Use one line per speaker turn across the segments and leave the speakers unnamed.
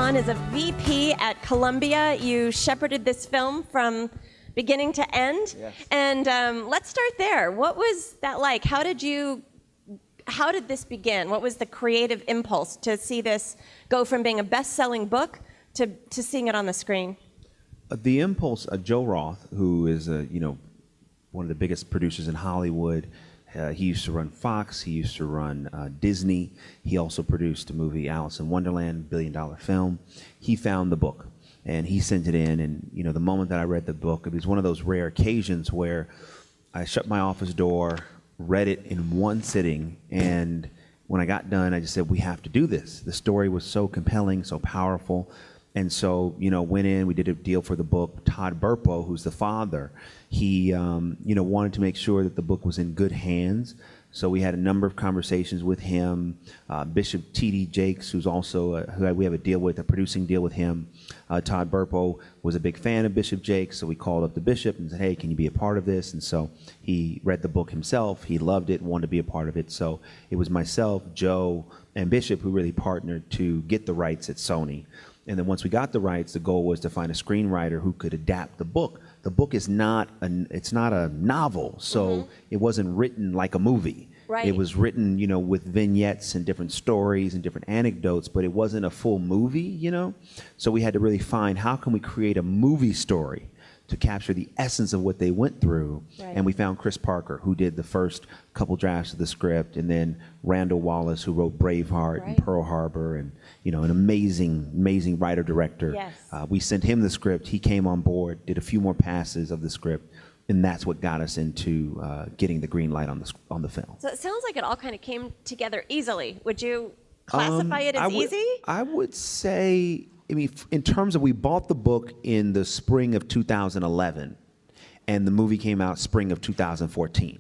DeVon is a VP at Columbia. You shepherded this film from beginning to end.
Yes.
And let's start there. What was that like? How did this begin? What was the creative impulse to see this go from being a best-selling book to seeing it on the screen?
The impulse, Joe Roth, who is one of the biggest producers in Hollywood. He used to run Fox. He used to run Disney. He also produced the movie Alice in Wonderland, billion-dollar film. He found the book, and he sent it in. And the moment that I read the book, it was one of those rare occasions where I shut my office door, read it in one sitting, and when I got done, I just said, we have to do this. The story was so compelling, so powerful. And so, went in, we did a deal for the book. Todd Burpo, who's the father, he, wanted to make sure that the book was in good hands. So we had a number of conversations with him. Bishop T.D. Jakes, who's also, who we have a deal with, a producing deal with him. Todd Burpo was a big fan of Bishop Jakes, so we called up the bishop and said, hey, can you be a part of this? And so he read the book himself. He loved it, wanted to be a part of it. So it was myself, Joe, and Bishop who really partnered to get the rights at Sony. And then once we got the rights, the goal was to find a screenwriter who could adapt the book. The book is not it's not a novel, so it wasn't written like a movie.
Right.
It was written, with vignettes and different stories and different anecdotes, but it wasn't a full movie, So we had to really find, how can we create a movie story to capture the essence of what they went through.
Right.
And we found Chris Parker, who did the first couple drafts of the script, and then Randall Wallace, who wrote Braveheart and Pearl Harbor, and an amazing writer-director.
Yes.
We sent him the script. He came on board, did a few more passes of the script, and that's what got us into getting the green light on the film.
So it sounds like it all kind of came together easily. Would you classify it as easy?
I would say, in terms of, we bought the book in the spring of 2011, and the movie came out spring of 2014.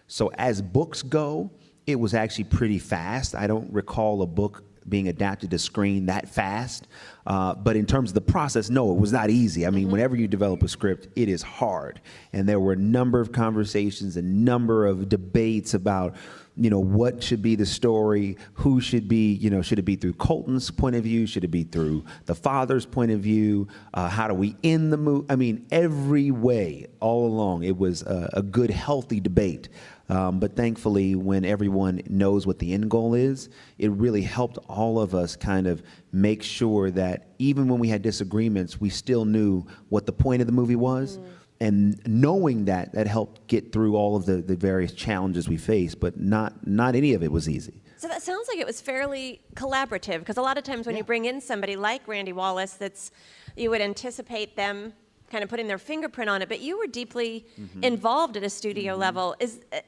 So as books go, it was actually pretty fast. I don't recall a book being adapted to screen that fast. But in terms of the process, no, it was not easy. Whenever you develop a script, it is hard. And there were a number of conversations, a number of debates about, what should be the story, who should be, should it be through Colton's point of view, should it be through the father's point of view, how do we end the movie? Every way, all along, it was a good, healthy debate. But thankfully, when everyone knows what the end goal is, it really helped all of us kind of make sure that even when we had disagreements, we still knew what the point of the movie was. And knowing that helped get through all of the various challenges we faced, but not any of it was easy.
So that sounds like it was fairly collaborative, because a lot of times when you bring in somebody like Randy Wallace, you would anticipate them kind of putting their fingerprint on it, but you were deeply involved at a studio level.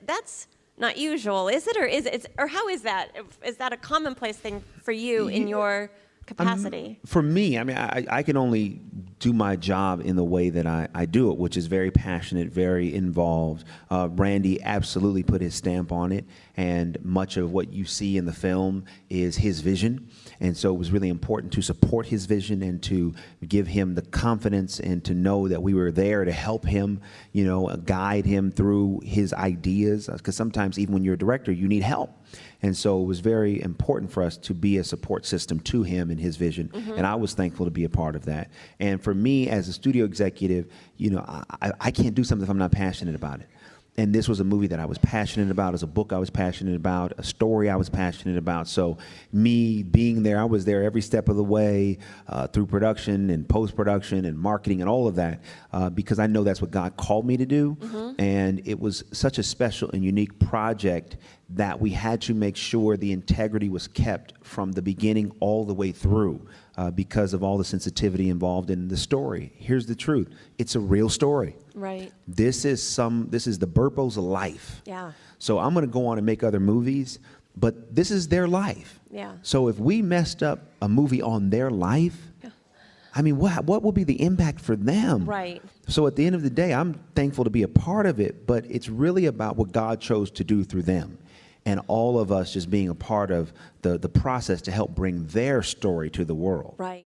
That's not usual, is it? Or how is that? Is that a commonplace thing for you in your capacity?
For me, I can only do my job in the way that I do it, which is very passionate, very involved. Randy absolutely put his stamp on it, and much of what you see in the film is his vision. And so it was really important to support his vision and to give him the confidence and to know that we were there to help him, guide him through his ideas. Because sometimes even when you're a director, you need help. And so it was very important for us to be a support system to him and his vision. And I was thankful to be a part of that. And for me as a studio executive, I can't do something if I'm not passionate about it. And this was a movie that I was passionate about, as a book I was passionate about, a story I was passionate about. So me being there, I was there every step of the way, through production and post-production and marketing and all of that, because I know that's what God called me to do. And it was such a special and unique project that we had to make sure the integrity was kept from the beginning all the way through, because of all the sensitivity involved in the story. Here's the truth. It's a real story.
Right.
This is the Burpo's life.
Yeah.
So I'm going to go on and make other movies, but this is their life.
Yeah.
So if we messed up a movie on their life, what will be the impact for them?
Right.
So at the end of the day, I'm thankful to be a part of it, but it's really about what God chose to do through them. And all of us just being a part of the process to help bring their story to the world.
Right.